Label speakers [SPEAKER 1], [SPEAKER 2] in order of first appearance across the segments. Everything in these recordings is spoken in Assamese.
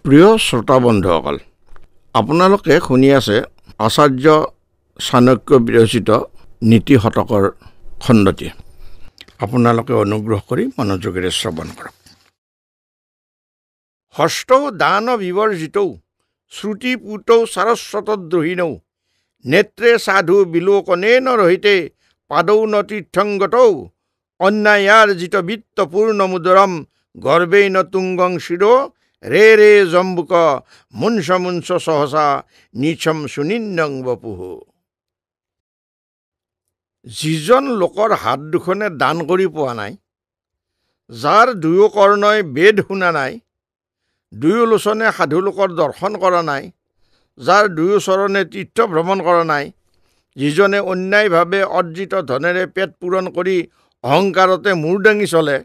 [SPEAKER 1] প্ৰিয় শ্ৰোতা বন্ধুসকল, আপোনালোকে শুনি আছে আচাৰ্য চাণক্য বিৰচিত নীতি শতকৰ খণ্ডটি। আপোনালোকে অনুগ্ৰহ কৰি মনোযোগেৰে শ্ৰৱণ কৰক। হস্তৌ দান বিবৰ্জিতৌ শ্ৰুতিপূতৌ সাৰস্বতদ্ৰোহিণৌ নেত্ৰে সাধু বিলোকনেন ৰহিতে পাদৌ ন তীৰ্থংগতৌ অন্যায়াৰ্জিত বিত্তপূৰ্ণমুদৰম গৰ্বেণ তুংগং শিৰো ৰে ৰে জম্বুক মুঞ্চ মুঞ্চ সহসা নিচম সুনিন্দং বপুহ। যিজন লোকৰ হাত দুখনে দান কৰি পোৱা নাই, যাৰ দুয়ো কৰ্ণই বেদ শুনা নাই, দুয়ো লোচনে সাধু লোকৰ দৰ্শন কৰা নাই, যাৰ দুয়ো চৰণে তীৰ্থ ভ্ৰমণ কৰা নাই, যিজনে অন্যায়ভাৱে অৰ্জিত ধনেৰে পেট পূৰণ কৰি অহংকাৰতে মূৰ দাঙি চলে,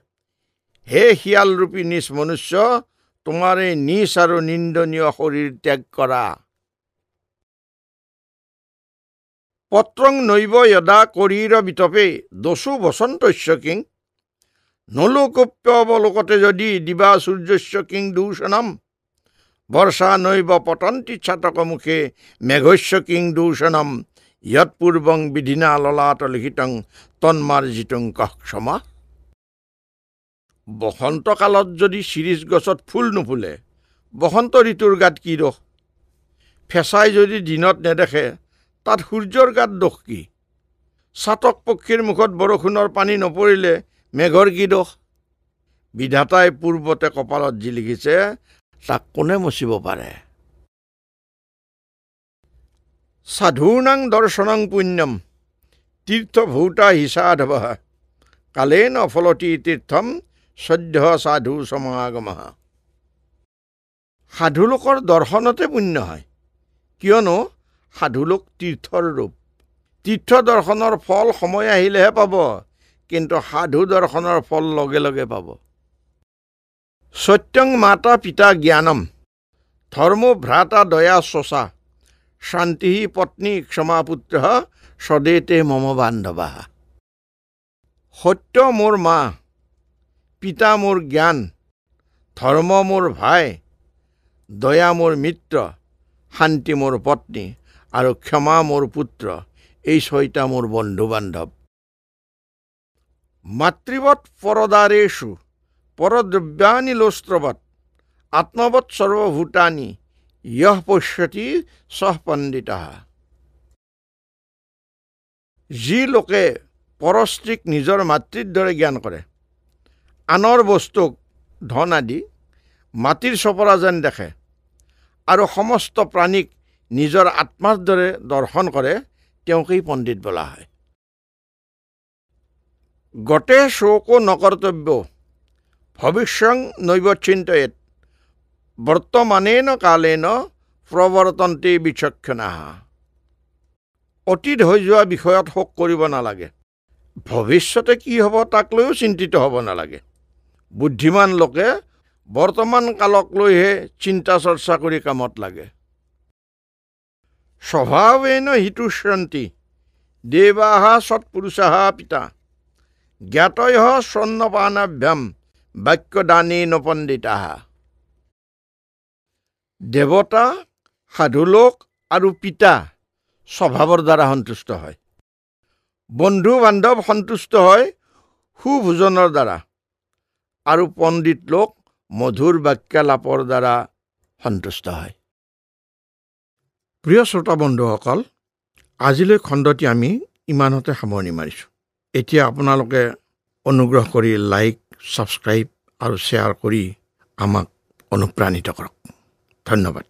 [SPEAKER 1] হে শিয়ালৰূপী নিজ মনুষ্য, তোমাৰ এই নিজ আৰু নিন্দনীয় শৰীৰ ত্যাগ কৰা। পত্ৰং নৈব যদা শৰীৰ বিতপে দস্যু বসন্তস্য কিং নলোকপ্যৱলোকতে যদি দিবা সূৰ্যস্য কিং দূষণম বৰ্ষা নৈব পতন্তি ছাতক মুখে মেঘস্য কিং দূষণম যৎপূৰ্বং বিধিনা ললাট লিখিতং তন্মাৰ্জিতং কঃ ক্ষমা। বসন্ত কালত যদি শিৰিষ গছত ফুল নুফুলে, বসন্ত ঋতুৰ গাত কি দোষ? ফেঁচাই যদি দিনত নেদেখে, তাত সূৰ্যৰ গাত দোষ কি? চাতক পক্ষীৰ মুখত বৰষুণৰ পানী নপৰিলে মেঘৰ কি দোষ? বিধাতাই পূৰ্বতে কপালত যি লিখিছে তাক কোনে মচিব পাৰে? সাধূনাং দৰ্শনং পুণ্যম তীৰ্থভূতা হিসাধৱঃ কালেন ফলতি তীৰ্থম সদ্য সাধু সমাগমঃ। সাধুলোকৰ দৰ্শনতে পুণ্য হয়, কিয়নো সাধুলোক তীৰ্থৰ ৰূপ। তীৰ্থ দৰ্শনৰ ফল সময় আহিলেহে পাব, কিন্তু সাধু দৰ্শনৰ ফল লগে লগে পাব। সত্যং মাতা পিতা জ্ঞানম ধৰ্মো ভ্ৰাতা দয়া শোচা শান্তি পত্নী ক্ষমা পুত্ৰ সদেতে মম বান্ধৱা। সত্য মোৰ মা, পিতা মোৰ জ্ঞান, ধৰ্ম মোৰ ভাই, দয়া মোৰ মিত্ৰ, শান্তি মোৰ পত্নী আৰু ক্ষমা মোৰ পুত্ৰ, এই ছয়টা মোৰ বন্ধু বান্ধৱ। মাতৃবৎ পৰদাৰেষু পৰদ্ৰব্যানি লোস্ত্ৰবৎ আত্মবৎ সৰ্বভূতানি ইয়ঃ পশ্যতি সঃ পণ্ডিতঃ। যি লোকে পৰস্ত্ৰীক নিজৰ মাতৃৰ দৰে জ্ঞান কৰে, আনৰ বস্তুক ধন আদি মাটিৰ চপৰা যেন দেখে আৰু সমস্ত প্ৰাণীক নিজৰ আত্মাৰ দৰে দৰ্শন কৰে, তেওঁকেই পণ্ডিত বোলা হয়। গতে শোকো নকৰ্তব্য ভৱিষ্যং নৈব চিন্তয়েৎ বৰ্তমানেন কালেন প্ৰৱৰ্তন্তে বিচক্ষণাঃ। অতীত হৈ যোৱা বিষয়ত শোক কৰিব নালাগে, ভৱিষ্যতে কি হ'ব তাক লৈও চিন্তিত হ'ব নালাগে। বুদ্ধিমান লোকে বৰ্তমান কালক লৈহে চিন্তা চৰ্চা কৰি কামত লাগে। স্বভাৱেন হিতুষ্যন্তি দেৱাঃ সৎপুৰুষাঃ পিতা জ্ঞাতয়ঃ স্বৰ্ণপানাভ্যাম বাক্যদানেন পণ্ডিতাঃ। দেৱতা, সাধুলোক আৰু পিতা স্বভাৱৰ দ্বাৰা সন্তুষ্ট হয়। বন্ধু বান্ধৱ সন্তুষ্ট হয় সুভোজনৰ দ্বাৰা, আৰু পণ্ডিত লোক মধুৰ বাক্যালাপৰ দ্বাৰা সন্তুষ্ট হয়। প্ৰিয় শ্ৰোতা বন্ধুসকল, আজিলৈ খণ্ডটি আমি ইমানতে সামৰণি মাৰিছোঁ। এতিয়া আপোনালোকে অনুগ্ৰহ কৰি লাইক, ছাবস্ক্ৰাইব আৰু শ্বেয়াৰ কৰি আমাক অনুপ্ৰাণিত কৰক। ধন্যবাদ।